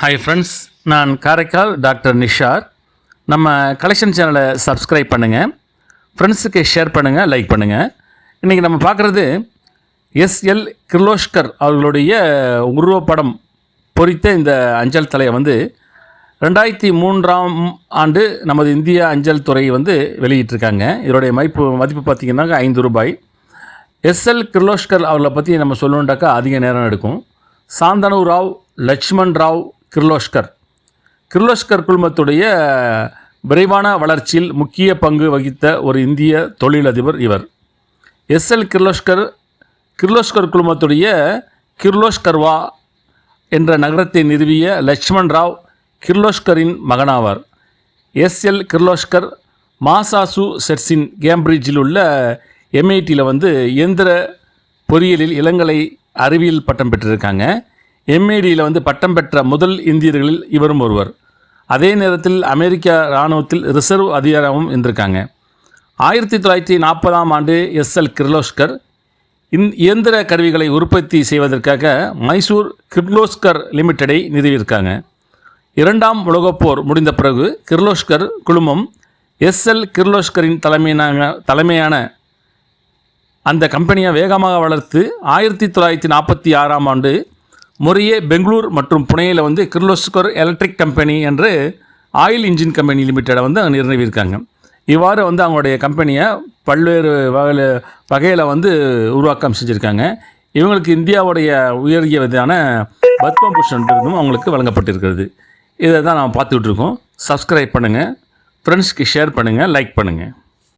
Hi friends, நான் Karaikal doctor Nishar. நம்ம collection சேனலை சப்ஸ்கிரைப் பண்ணுங்கள், ஃப்ரெண்ட்ஸுக்கு ஷேர் பண்ணுங்கள், லைக் பண்ணுங்கள். இன்றைக்கி நம்ம பார்க்குறது எஸ்எல் கிர்லோஸ்கர் அவர்களுடைய உருவப்படம் பொறித்த இந்த அஞ்சல் தலையை 2003ஆம் ஆண்டு நமது இந்திய அஞ்சல் துறை வெளியிட்டிருக்காங்க. இதனுடைய மதிப்பு பார்த்திங்கன்னா ₹5. எஸ்எல் கிர்லோஸ்கர் அவர்களை பற்றி நம்ம சொல்லணுண்டாக்கா அதிக நேரம் எடுக்கும். சாந்தனு ராவ் லட்சுமண் ராவ் கிர்லோஸ்கர் குழுமத்துடைய விரைவான வளர்ச்சியில் முக்கிய பங்கு வகித்த ஒரு இந்திய தொழிலதிபர் இவர். எஸ்எல் கிர்லோஸ்கர் குழுமத்துடைய கிர்லோஸ்கர்வா என்ற நகரத்தை நிறுவிய லட்சுமண் ராவ் கிர்லோஸ்கரின் மகனாவார். எஸ்எல் கிர்லோஸ்கர் மாசாசூசெட்ஸின் கேம்பிரிட்ஜில் உள்ள MITயில் இயந்திர பொறியியலில் இளங்கலை அறிவியல் பட்டம் பெற்றிருக்காங்க. MITயில் பட்டம் பெற்ற முதல் இந்தியர்களில் இவரும் ஒருவர். அதே நேரத்தில் அமெரிக்க இராணுவத்தில் ரிசர்வ் அதிகாரமும் இருந்திருக்காங்க. 1940ஆம் ஆண்டு எஸ்எல் கிர்லோஸ்கர் இயந்திர கருவிகளை உற்பத்தி செய்வதற்காக மைசூர் கிர்லோஸ்கர் லிமிட்டெடை நிறுவியிருக்காங்க. 2ஆம் உலகப் போர் முடிந்த பிறகு கிர்லோஸ்கர் குழுமம் எஸ்எல் கிர்லோஸ்கரின் தலைமையான அந்த கம்பெனியை வேகமாக வளர்த்து 1946ஆம் ஆண்டு முறையே பெங்களூர் மற்றும் புனேயில் கிர்லோஸ்கர் எலக்ட்ரிக் கம்பெனி என்று ஆயில் இன்ஜின் கம்பெனி லிமிட்டடை நிறுவியிருக்காங்க. இவ்வாறு அவங்களுடைய கம்பெனியை பல்வேறு வகையில் உருவாக்கம் செஞ்சுருக்காங்க. இவங்களுக்கு இந்தியாவுடைய உயரிய விதான பத்மபூஷன் விருதும் அவங்களுக்கு வழங்கப்பட்டிருக்கிறது. இதை தான் நாம் பார்த்துக்கிட்டு இருக்கோம். சப்ஸ்கிரைப் பண்ணுங்கள், ஃப்ரெண்ட்ஸ்க்கு ஷேர் பண்ணுங்கள், லைக் பண்ணுங்கள்.